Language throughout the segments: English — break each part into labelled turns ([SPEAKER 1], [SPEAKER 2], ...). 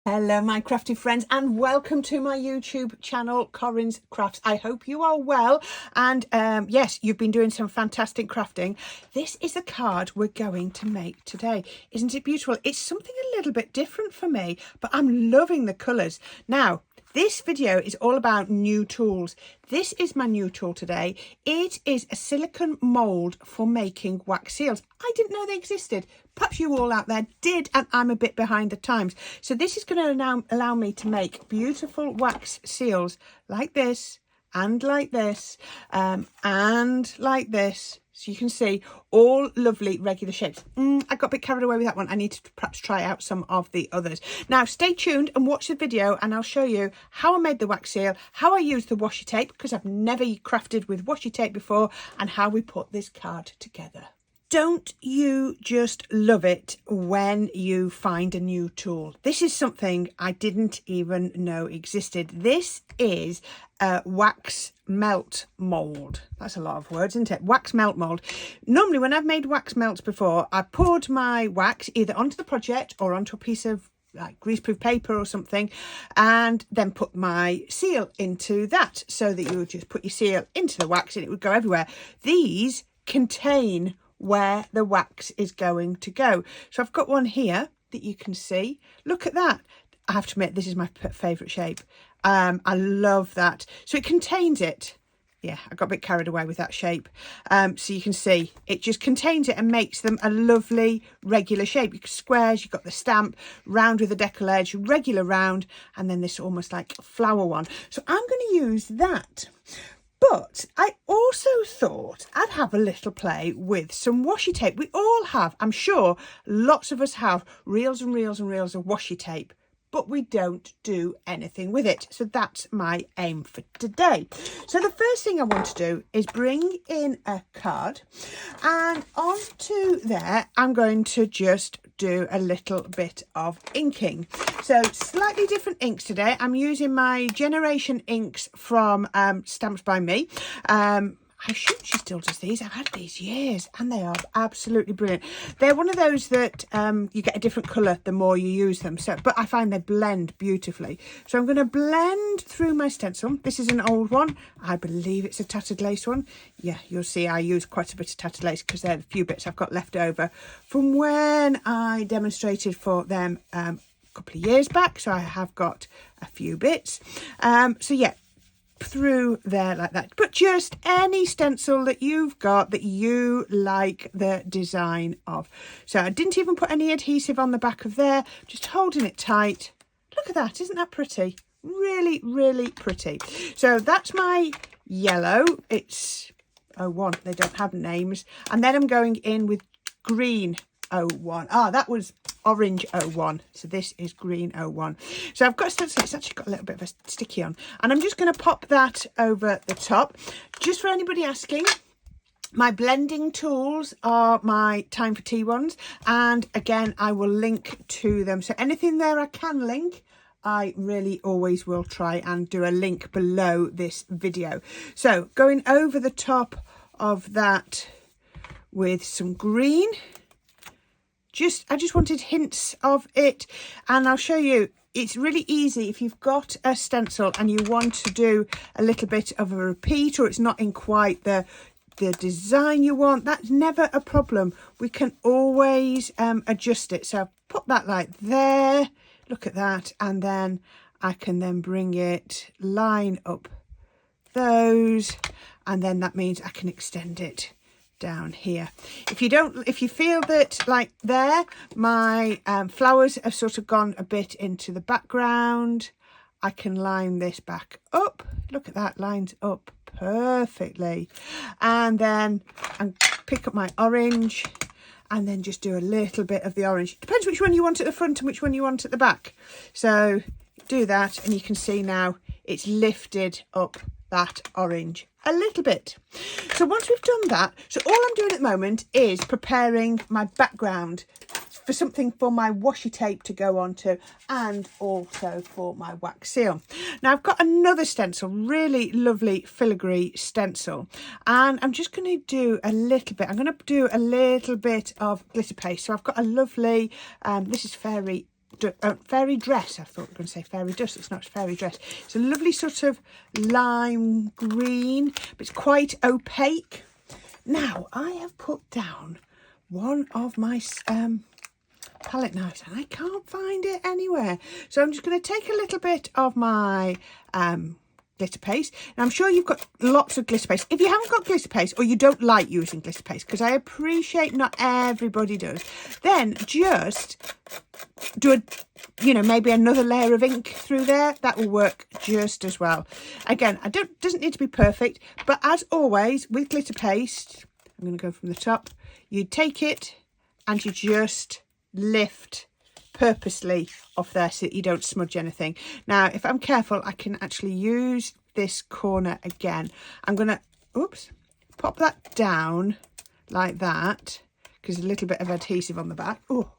[SPEAKER 1] Hello my crafty friends and welcome to my YouTube channel Corine's Crafts. I hope you are well and yes, you've been doing some fantastic crafting. This is the card we're going to make today. Isn't it beautiful? It's something a little bit different for me, but I'm loving the colours. Now, this video is all about new tools. This is my new tool today. It is a silicone mould for making wax seals. I didn't know they existed. Perhaps you all out there did, and I'm a bit behind the times. So this is going to now allow me to make beautiful wax seals like this and like this and like this. So you can see all lovely regular shapes. I got a bit carried away with that one. I need to perhaps try out some of the others. Now stay tuned and watch the video and I'll show you how I made the wax seal, how I used the washi tape because I've never crafted with washi tape before, and how we put this card together. Don't you just love it when you find a new tool? This is something I didn't even know existed. This is a wax melt mould. That's a lot of words, isn't it? Wax melt mould. Normally when I've made wax melts before, I poured my wax either onto the project or onto a piece of like greaseproof paper or something, and then put my seal into that, so that you would just put your seal into the wax and it would go everywhere. These contain where the wax is going to go. So I've got one here that you can see. Look at that. I have to admit, this is my favourite shape. I love that. So it contains it. Yeah, I got a bit carried away with that shape. So you can see it just contains it and makes them a lovely regular shape. You got squares, you've got the stamp, round with a decal edge, regular round, and then this almost like flower one. So I'm going to use that. But I also thought I'd have a little play with some washi tape. We all have, I'm sure lots of us have reels and reels and reels of washi tape, but we don't do anything with it. So that's my aim for today. So the first thing I want to do is bring in a card, and onto there I'm going to just do a little bit of inking. So slightly different inks today. I'm using my Generation inks from Stamps by Me. I'm sure she still does these. I've had these years and they are absolutely brilliant. They're one of those that you get a different colour the more you use them. So, but I find they blend beautifully. So I'm going to blend through my stencil. This is an old one. I believe it's a tattered lace one. Yeah, you'll see I use quite a bit of tattered lace because they're the few bits I've got left over from when I demonstrated for them a couple of years back. So I have got a few bits. So yeah, through there like that, but just any stencil that you've got that you like the design of. So I didn't even put any adhesive on the back of there, just holding it tight. Look at that, isn't that pretty? Really, really pretty. So that's my yellow. It's 01, they don't have names. And then I'm going in with green 01. That was orange 01, so this is green 01. So I've got a stencil. It's actually got a little bit of a sticky on, and I'm just going to pop that over the top. Just for anybody asking, my blending tools are my Time for Tea ones, and again I will link to them. So anything there I can link, I really always will try and do a link below this video. So going over the top of that with some green. I just wanted hints of it, and I'll show you. It's really easy if you've got a stencil and you want to do a little bit of a repeat, or it's not in quite the design you want. That's never a problem. We can always adjust it. So put that like there. Look at that, and then I can then bring it, line up those, and then that means I can extend it down here. If you feel that like there, my flowers have sort of gone a bit into the background, I can line this back up. Look at that, lines up perfectly. And then I pick up my orange and then just do a little bit of the orange. Depends which one you want at the front and which one you want at the back. So do that, and you can see now it's lifted up that orange a little bit. So once we've done that, so all I'm doing at the moment is preparing my background for something for my washi tape to go onto, and also for my wax seal. Now I've got another stencil, really lovely filigree stencil, and I'm just going to do a little bit. I'm going to do a little bit of glitter paste. So I've got a lovely, this is Fairy fairy dress. I thought we were going to say fairy dust. It's not fairy dress. It's a lovely sort of lime green, but it's quite opaque. Now, I have put down one of my palette knives and I can't find it anywhere. So I'm just going to take a little bit of my glitter paste. And I'm sure you've got lots of glitter paste. If you haven't got glitter paste or you don't like using glitter paste, because I appreciate not everybody does, then just do maybe another layer of ink through there. That will work just as well. Again, doesn't need to be perfect, but as always with glitter paste, I'm going to go from the top. You take it and you just lift purposely off there so that you don't smudge anything. Now, if I'm careful, I can actually use this corner again. I'm going to, pop that down like that, because a little bit of adhesive on the back. Oh,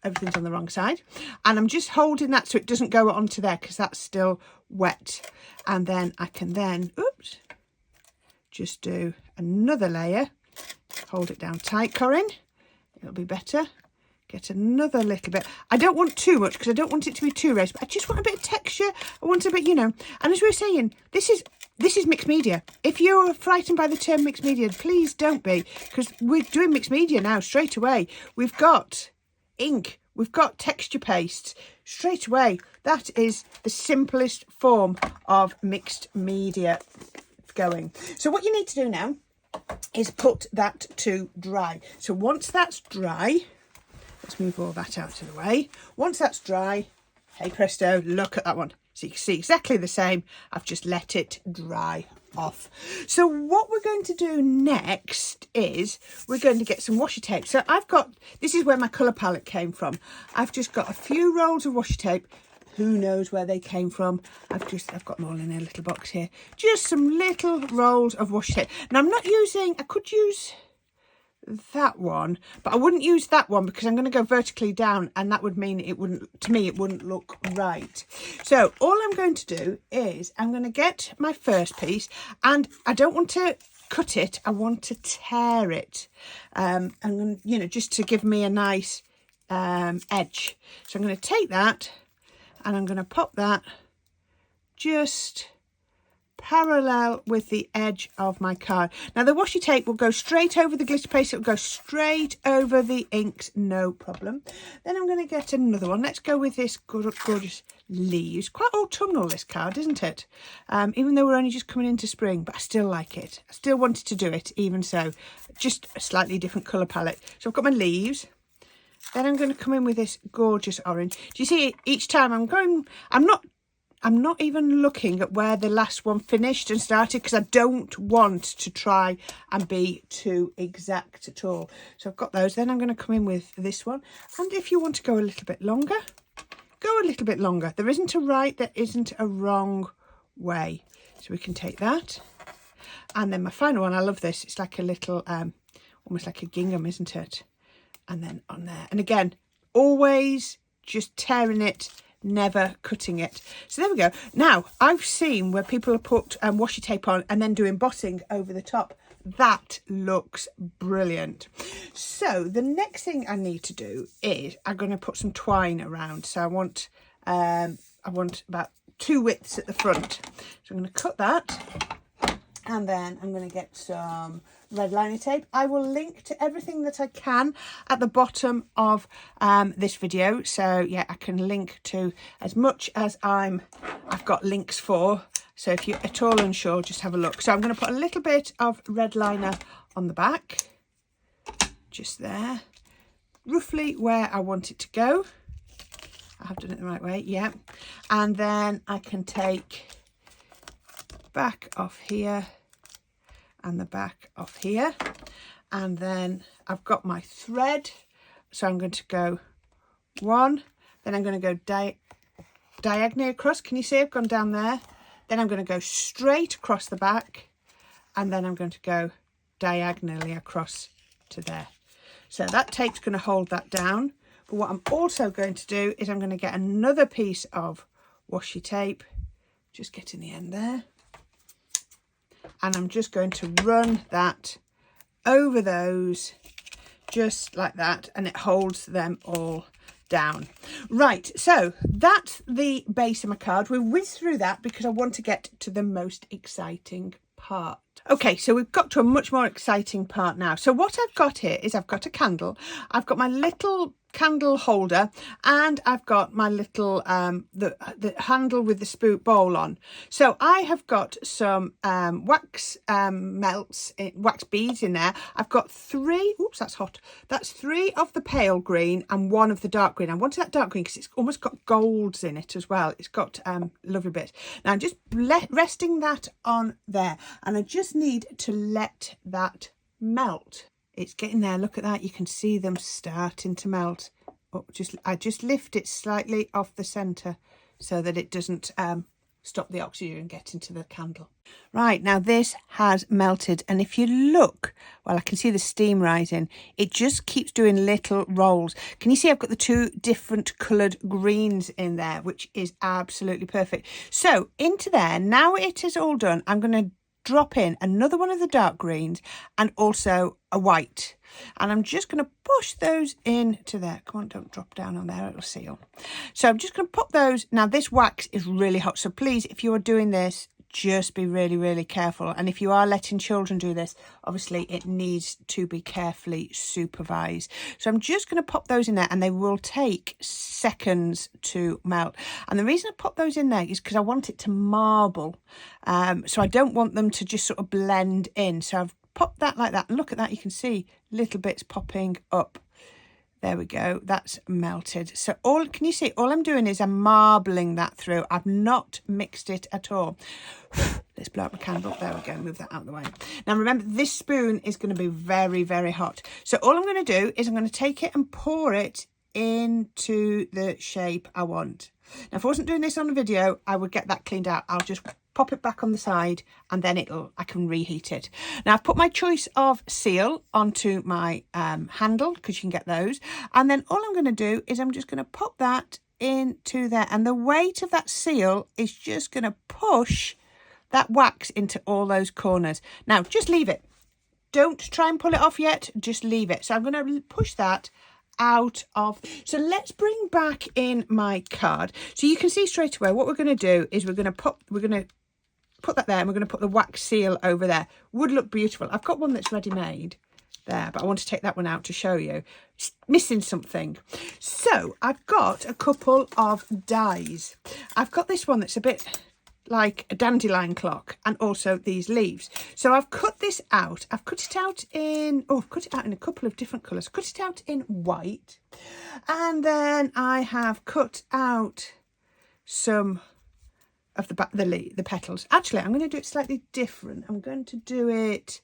[SPEAKER 1] everything's on the wrong side. And I'm just holding that so it doesn't go onto there because that's still wet. And then I can just do another layer. Hold it down tight, Corrine. It'll be better. Get another little bit. I don't want too much because I don't want it to be too raised, but I just want a bit of texture. I want a bit, and as we were saying, this is mixed media. If you're frightened by the term mixed media, please don't be, because we're doing mixed media now straight away. We've got ink, we've got texture pastes straight away. That is the simplest form of mixed media going. So what you need to do now is put that to dry. So once that's dry, let's move all that out of the way. Once that's dry, hey presto, look at that one. So you can see exactly the same. I've just let it dry off. So what we're going to do next is we're going to get some washi tape. So this is where my colour palette came from. I've just got a few rolls of washi tape. Who knows where they came from? I've got them all in a little box here. Just some little rolls of washi tape. Now I'm not using, I could use that one, but I wouldn't use that one because I'm going to go vertically down and that would mean it wouldn't look right. So all I'm going to do is I'm going to get my first piece, and I don't want to cut it, I want to tear it, and just to give me a nice edge. So I'm going to take that and I'm going to pop that just parallel with the edge of my card. Now the washi tape will go straight over the glitter paste, it will go straight over the inks, no problem. Then I'm going to get another one. Let's go with this gorgeous leaves. Quite autumnal, this card, isn't it? Even though we're only just coming into spring, but I still like it. I still wanted to do it, even so. Just a slightly different colour palette. So I've got my leaves. Then I'm going to come in with this gorgeous orange. Do you see, each time I'm not even looking at where the last one finished and started, because I don't want to try and be too exact at all. So I've got those. Then I'm going to come in with this one. And if you want to go a little bit longer, go a little bit longer. There isn't a right, there isn't a wrong way. So we can take that. And then my final one, I love this. It's like a little, almost like a gingham, isn't it? And then on there. And again, always just tearing it, never cutting it. So there we go. Now I've seen where people have put washi tape on and then do embossing over the top. That looks brilliant. So the next thing I need to do is I'm going to put some twine around. So I want about 2 widths at the front. So I'm going to cut that, and then I'm going to get some red liner tape. I will link to everything that I can at the bottom of this video. So yeah, I can link to as much as I've got links for. So if you're at all unsure, just have a look. So I'm going to put a little bit of red liner on the back, just there, roughly where I want it to go. I have done it the right way, yeah. And then I can take back off here and the back off here, and then I've got my thread, so I'm going to go 1, then I'm going to go diagonally across. Can you see I've gone down there? Then I'm going to go straight across the back, and then I'm going to go diagonally across to there. So that tape's going to hold that down. But what I'm also going to do is I'm going to get another piece of washi tape, just get in the end there, and I'm just going to run that over those just like that, and it holds them all down. Right, so that's the base of my card. We'll whiz through that because I want to get to the most exciting part. Okay, so we've got to a much more exciting part now. So what I've got here is I've got a candle, I've got my little candle holder, and I've got my little the handle with the spoon bowl on. So I have got some wax melts, wax beads in there. I've got 3, oops, that's hot, that's 3 of the pale green and 1 of the dark green. I wanted that dark green because it's almost got golds in it as well. It's got lovely bits. Now I'm just resting that on there, and I just need to let that melt. It's getting there. Look at that. You can see them starting to melt. Oh, I just lift it slightly off the centre so that it doesn't stop the oxygen getting to the candle. Right, now this has melted, and if you look, well, I can see the steam rising. It just keeps doing little rolls. Can you see I've got the 2 different coloured greens in there, which is absolutely perfect. So into there, now it is all done, I'm going to drop in another one of the dark greens and also a white, and I'm just going to push those into there. Come on, don't drop down on there, it'll seal. So I'm just going to pop those. Now this wax is really hot, so please, if you are doing this, just be really, really careful. And if you are letting children do this, obviously it needs to be carefully supervised. So I'm just going to pop those in there, and they will take seconds to melt. And the reason I pop those in there is because I want it to marble. So I don't want them to just sort of blend in. So I've popped that like that. And look at that, you can see little bits popping up. There we go, that's melted. So can you see, all I'm doing is I'm marbling that through. I've not mixed it at all. Let's blow up my candle. There we go, move that out of the way. Now remember, this spoon is going to be very, very hot. So all I'm going to do is I'm going to take it and pour it into the shape I want. Now if I wasn't doing this on a video, I would get that cleaned out. I'll just pop it back on the side, and then I can reheat it. Now I've put my choice of seal onto my handle, because you can get those, and then all I'm going to do is I'm just going to pop that into there, and the weight of that seal is just going to push that wax into all those corners. Now just leave it, don't try and pull it off yet, just leave it. So I'm going to push that out of. So let's bring back in my card, so you can see straight away what we're going to do is we're going to put that there, and we're going to put the wax seal over there. Would look beautiful. I've got one that's ready made there, but I want to take that one out to show you. It's missing something. So I've got a couple of dies. I've got this one that's a bit like a dandelion clock, and also these leaves. So I've cut this out. I've cut it out in, I've cut it out in a couple of different colours. Cut it out in white, and then I have cut out some of the petals. Actually, I'm going to do it slightly different. I'm going to do it,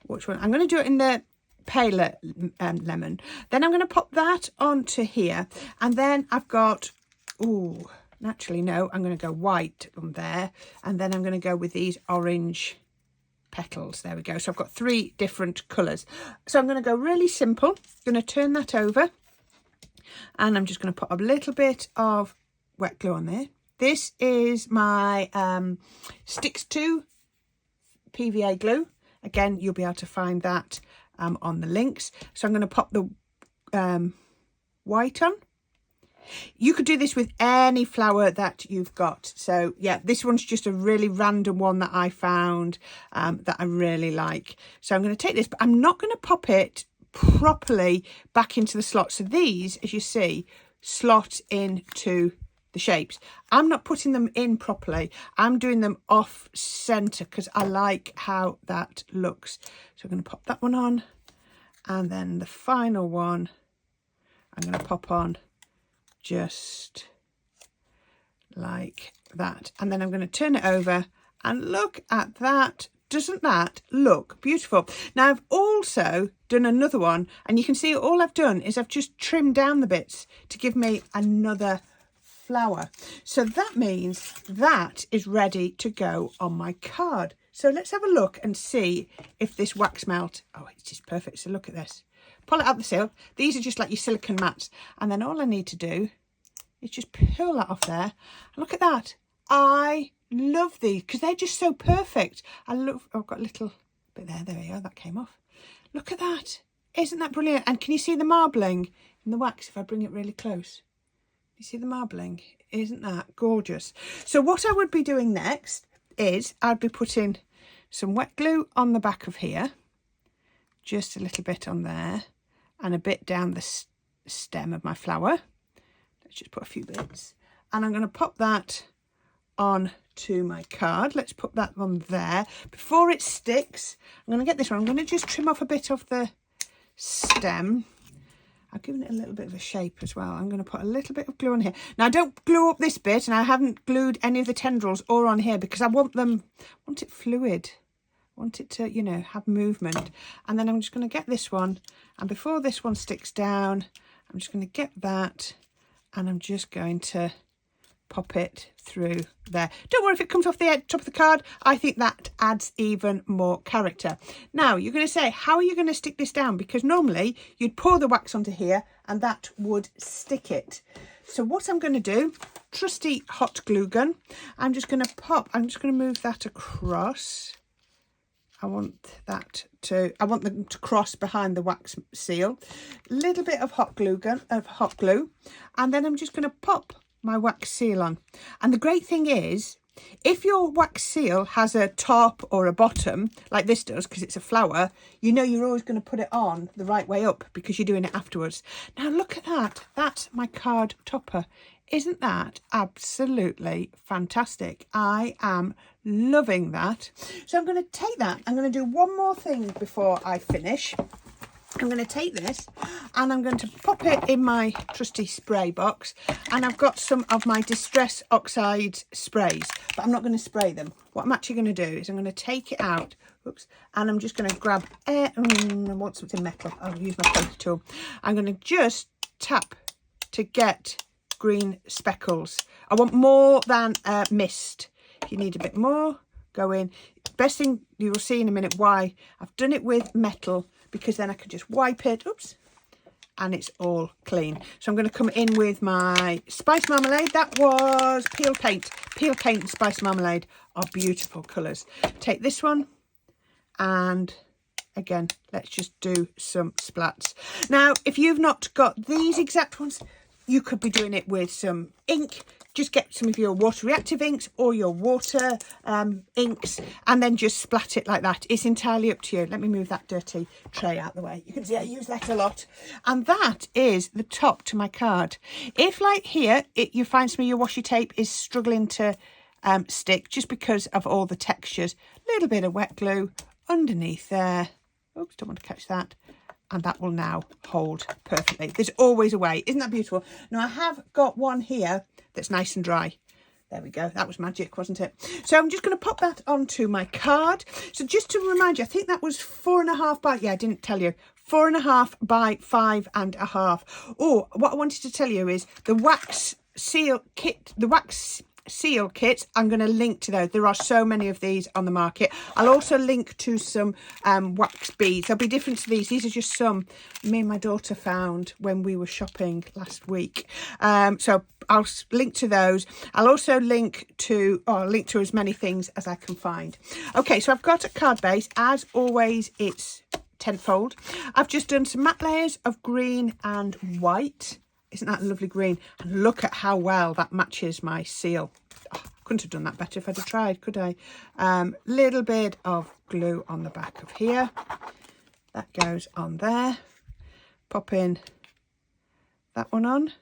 [SPEAKER 1] which one? I'm going to do it in the paler lemon. Then I'm going to pop that onto here, and then I've got, naturally no, I'm going to go white on there, and then I'm going to go with these orange petals. There we go. So I've got 3 different colours. So I'm going to go really simple. I'm going to turn that over, and I'm just going to put a little bit of wet glue on there. This is my Sticks to PVA glue. Again, you'll be able to find that on the links. So I'm going to pop the white on. You could do this with any flower that you've got. So yeah, this one's just a really random one that I found that I really like. So I'm going to take this, but I'm not going to pop it properly back into the slot. So these, as you see, slot into the shapes. I'm not putting them in properly. I'm doing them off center because I like how that looks. So I'm going to pop that one on, and then the final one I'm going to pop on just like that, and then I'm going to turn it over, and look at that. Doesn't that look beautiful? Now I've also done another one, and you can see all I've done is I've just trimmed down the bits to give me another flower. So that means that is ready to go on my card. So let's have a look and see if this wax melt, it's just perfect. So look at this, pull it out the seal. These are just like your silicone mats, and then all I need to do is just peel that off there. Look at that. I love these because they're just so perfect. I've got a little bit there we go, that came off. Look at that. Isn't that brilliant? And can you see the marbling in the wax if I bring it really close? You see the marbling? Isn't that gorgeous? So what I would be doing next is I'd be putting some wet glue on the back of here, just a little bit on there, and a bit down the stem of my flower. Let's just put a few bits. And I'm going to pop that on to my card. Let's put that on there. Before it sticks, I'm going to get this one. I'm going to just trim off a bit of the stem. I've given it a little bit of a shape as well. I'm going to put a little bit of glue on here. Now, don't glue up this bit, and I haven't glued any of the tendrils or on here because I want it fluid. I want it to, you know, have movement. And then I'm just going to get this one, and before this one sticks down, I'm just going to get that, and I'm just going to pop it through there. Don't worry if it comes off the top of the card. I think that adds even more character. Now you're going to say, how are you going to stick this down? Because normally you'd pour the wax onto here and that would stick it. So what I'm going to do, trusty hot glue gun, I'm just going to move that across. I want them to cross behind the wax seal. Little bit of hot glue, and then I'm just going to pop my wax seal on. And the great thing is, if your wax seal has a top or a bottom like this does, because it's a flower, you know you're always going to put it on the right way up because you're doing it afterwards. Now look at that. That's my card topper. Isn't that absolutely fantastic? I am loving that. So I'm going to take that. I'm going to do one more thing before I finish. I'm going to take this and I'm going to pop it in my trusty spray box, and I've got some of my Distress Oxide sprays, but I'm not going to spray them. What I'm actually going to do is I'm going to take it out, oops, and I'm just going to grab I want something metal. I'll use my poker tool. I'm going to just tap to get green speckles. I want more than mist. If you need a bit more, go in. Best thing, you will see in a minute why I've done it with metal, because then I can just wipe it, oops, and it's all clean. So I'm going to come in with my spice marmalade. That was peel paint. Peel paint and spice marmalade are beautiful colours. Take this one, and again, let's just do some splats. Now, if you've not got these exact ones, you could be doing it with some ink. Just get some of your water reactive inks or your water inks, and then just splat it like that. It's entirely up to you. Let me move that dirty tray out the way. You can see I use that a lot. And that is the top to my card. If, like here, you find some of your washi tape is struggling to stick just because of all the textures, a little bit of wet glue underneath there. Oops, don't want to catch that. And that will now hold perfectly. There's always a way. Isn't that beautiful? Now, I have got one here that's nice and dry. There we go. That was magic, wasn't it? So I'm just going to pop that onto my card. So just to remind you, I think that was 4.5 by, yeah, I didn't tell you, 4.5 by 5.5. Oh, what I wanted to tell you is the wax seal kit, seal kits, I'm going to link to those. There are so many of these on the market. I'll also link to some wax beads. They'll be different to these. These are just some me and my daughter found when we were shopping last week. So I'll link to those. I'll also link to as many things as I can find. Okay, so I've got a card base. As always, it's tenfold. I've just done some matte layers of green and white. Isn't that a lovely green? And look at how well that matches my seal. Oh, couldn't have done that better if I'd have tried, could I? Little bit of glue on the back of here. That goes on there. Pop in that one on.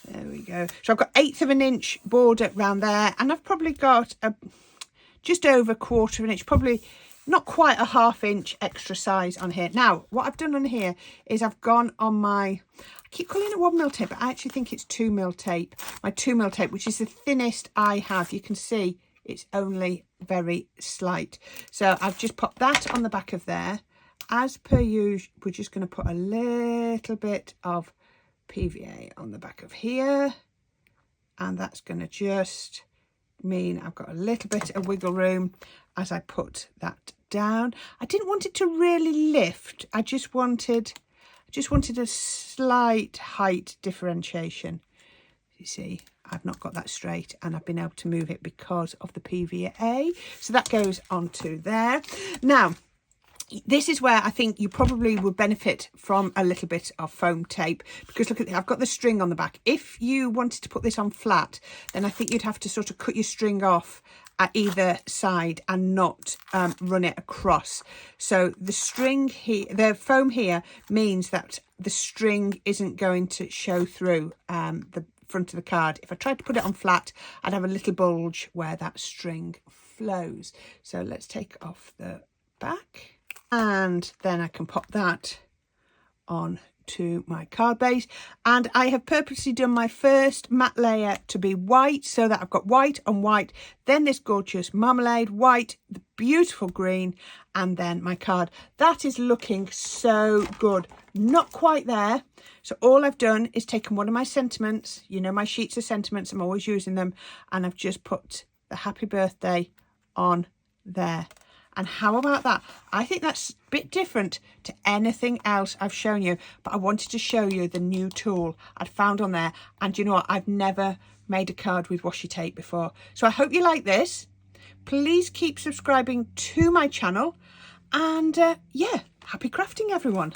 [SPEAKER 1] There we go. So I've got 1/8 of an inch border around there, and I've probably got just over 1/4 of an inch, probably not quite a 1/2 inch extra size on here. Now, what I've done on here is I've gone on my, I keep calling it 1mm tape, but I actually think it's 2mm tape. My 2mm tape, which is the thinnest I have. You can see it's only very slight. So I've just popped that on the back of there. As per usual, we're just going to put a little bit of PVA on the back of here. And that's going to just mean I've got a little bit of wiggle room as I put that down. I didn't want it to really lift. I just wanted a slight height differentiation. You see, I've not got that straight, and I've been able to move it because of the PVA. So that goes onto there. Now, This is where I think you probably would benefit from a little bit of foam tape, because look at, I've got the string on the back. If you wanted to put this on flat, then I think you'd have to sort of cut your string off at either side and not run it across. So the string here, the foam here, means that the string isn't going to show through the front of the card. If I tried to put it on flat, I'd have a little bulge where that string flows. So let's take off the back, and then I can pop that on to my card base. And I have purposely done my first matte layer to be white, so that I've got white on white, then this gorgeous marmalade white, the beautiful green, and then my card. That is looking so good. Not quite there. So all I've done is taken one of my sentiments, you know, my sheets of sentiments, I'm always using them, and I've just put the happy birthday on there. And how about that? I think that's a bit different to anything else I've shown you, but I wanted to show you the new tool I'd found on there. And you know what? I've never made a card with washi tape before. So I hope you like this. Please keep subscribing to my channel. And yeah, happy crafting, everyone.